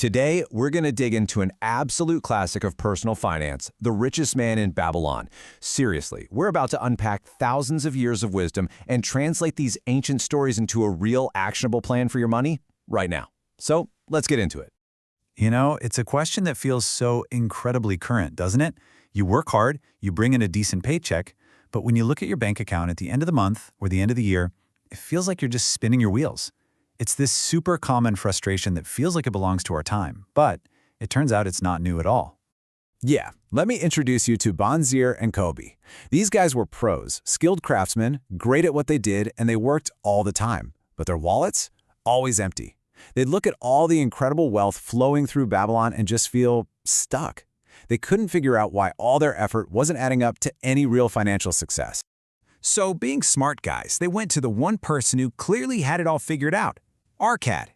Today, we're going to dig into an absolute classic of personal finance, The Richest Man in Babylon. Seriously, we're about to unpack thousands of years of wisdom and translate these ancient stories into a real actionable plan for your money right now. So let's get into it. You know, it's a question that feels so incredibly current, doesn't it? You work hard, you bring in a decent paycheck, but when you look at your bank account at the end of the month or the end of the year, it feels like you're just spinning your wheels. It's this super common frustration that feels like it belongs to our time, but it turns out it's not new at all. Yeah, let me introduce you to Bonzier and Kobe. These guys were pros, skilled craftsmen, great at what they did, and they worked all the time. But their wallets? Always empty. They'd look at all the incredible wealth flowing through Babylon and just feel stuck. They couldn't figure out why all their effort wasn't adding up to any real financial success. So, being smart guys, they went to the one person who clearly had it all figured out, Arkad.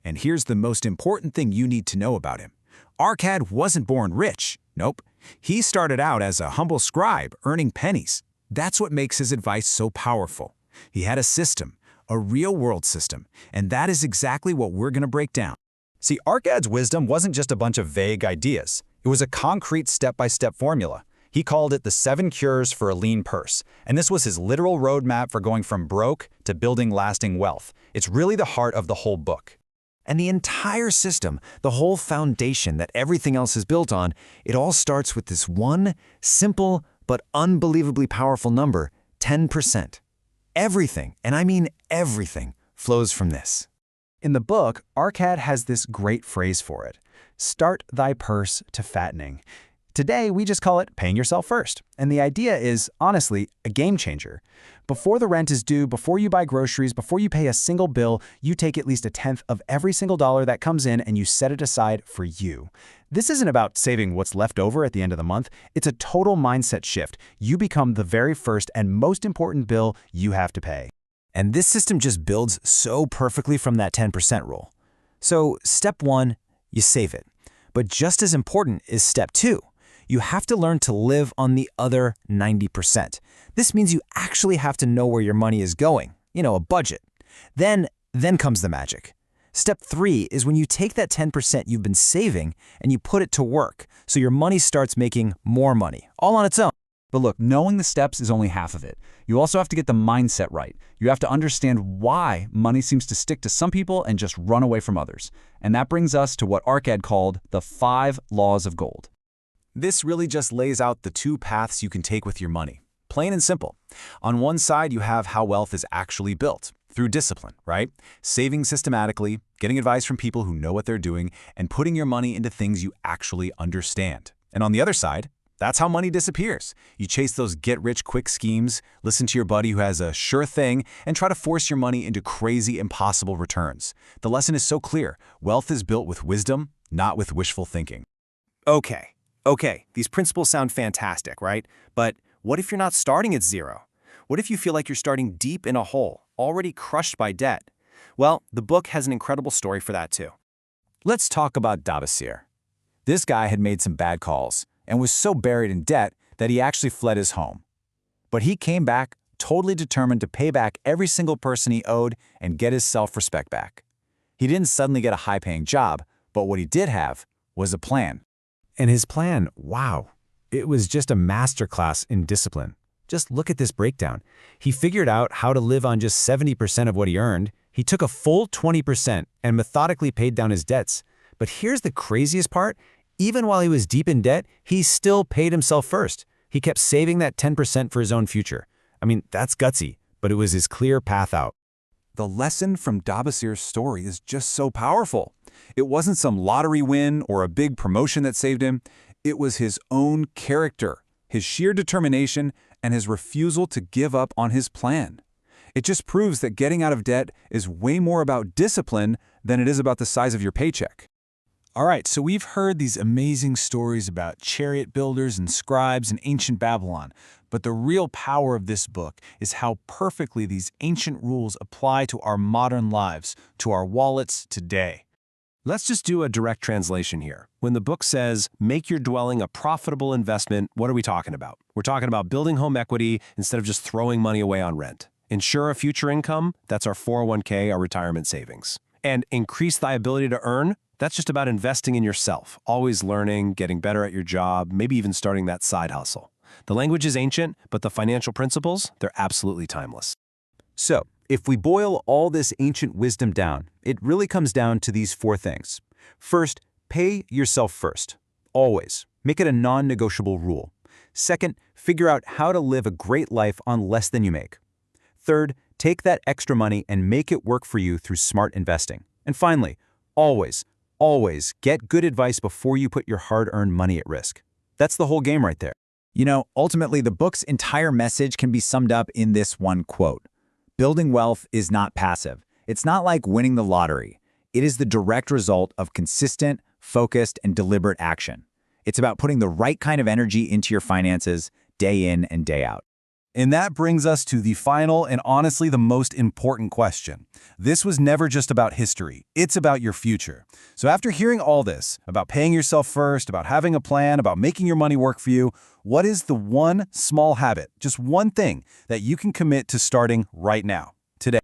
And here's the most important thing you need to know about him. Arkad wasn't born rich. Nope. He started out as a humble scribe, earning pennies. That's what makes his advice so powerful. He had a system, a real-world system, and that is exactly what we're going to break down. See, Arkad's wisdom wasn't just a bunch of vague ideas. It was a concrete step-by-step formula. He called it the 7 cures for a lean purse, and this was his literal roadmap for going from broke to building lasting wealth. It's really the heart of the whole book. And the entire system, the whole foundation that everything else is built on, it all starts with this one simple but unbelievably powerful number, 10%. Everything, and I mean everything, flows from this. In the book, Arkad has this great phrase for it: start thy purse to fattening. Today, we just call it paying yourself first. And the idea is, honestly, a game changer. Before the rent is due, before you buy groceries, before you pay a single bill, you take at least a tenth of every single dollar that comes in and you set it aside for you. This isn't about saving what's left over at the end of the month. It's a total mindset shift. You become the very first and most important bill you have to pay. And this system just builds so perfectly from that 10% rule. So step 1, you save it. But just as important is step 2. You have to learn to live on the other 90%. This means you actually have to know where your money is going, a budget. Then comes the magic. Step 3 is when you take that 10% you've been saving and you put it to work, so your money starts making more money, all on its own. But look, knowing the steps is only half of it. You also have to get the mindset right. You have to understand why money seems to stick to some people and just run away from others. And that brings us to what Arkad called the 5 laws of gold. This really just lays out the 2 paths you can take with your money. Plain and simple. On one side, you have how wealth is actually built, through discipline, right? Saving systematically, getting advice from people who know what they're doing, and putting your money into things you actually understand. And on the other side, that's how money disappears. You chase those get-rich-quick schemes, listen to your buddy who has a sure thing, and try to force your money into crazy, impossible returns. The lesson is so clear. Wealth is built with wisdom, not with wishful thinking. Okay, these principles sound fantastic, right? But what if you're not starting at zero? What if you feel like you're starting deep in a hole, already crushed by debt? Well, the book has an incredible story for that too. Let's talk about Bonzier. This guy had made some bad calls and was so buried in debt that he actually fled his home. But he came back totally determined to pay back every single person he owed and get his self-respect back. He didn't suddenly get a high-paying job, but what he did have was a plan. And his plan, wow, it was just a masterclass in discipline. Just look at this breakdown. He figured out how to live on just 70% of what he earned. He took a full 20% and methodically paid down his debts. But here's the craziest part. Even while he was deep in debt, he still paid himself first. He kept saving that 10% for his own future. I mean, that's gutsy, but it was his clear path out. The lesson from Bonzier's story is just so powerful. It wasn't some lottery win or a big promotion that saved him. It was his own character, his sheer determination, and his refusal to give up on his plan. It just proves that getting out of debt is way more about discipline than it is about the size of your paycheck. All right, so we've heard these amazing stories about chariot builders and scribes in ancient Babylon, but the real power of this book is how perfectly these ancient rules apply to our modern lives, to our wallets today. Let's just do a direct translation here. When the book says, make your dwelling a profitable investment, what are we talking about? We're talking about building home equity instead of just throwing money away on rent. Ensure a future income, that's our 401k, our retirement savings. And increase thy ability to earn, That's just about investing in yourself, always learning, getting better at your job, maybe even starting that side hustle. The language is ancient, but the financial principles, they're absolutely timeless. So, if we boil all this ancient wisdom down, it really comes down to these 4 things. First, pay yourself first. Always. Make it a non-negotiable rule. Second, figure out how to live a great life on less than you make. Third, take that extra money and make it work for you through smart investing. And finally, always get good advice before you put your hard-earned money at risk. That's the whole game right there. You know, ultimately, the book's entire message can be summed up in this one quote. Building wealth is not passive. It's not like winning the lottery. It is the direct result of consistent, focused, and deliberate action. It's about putting the right kind of energy into your finances day in and day out. And that brings us to the final and honestly the most important question. This was never just about history. It's about your future. So after hearing all this, about paying yourself first, about having a plan, about making your money work for you, what is the one small habit, just one thing, that you can commit to starting right now, today?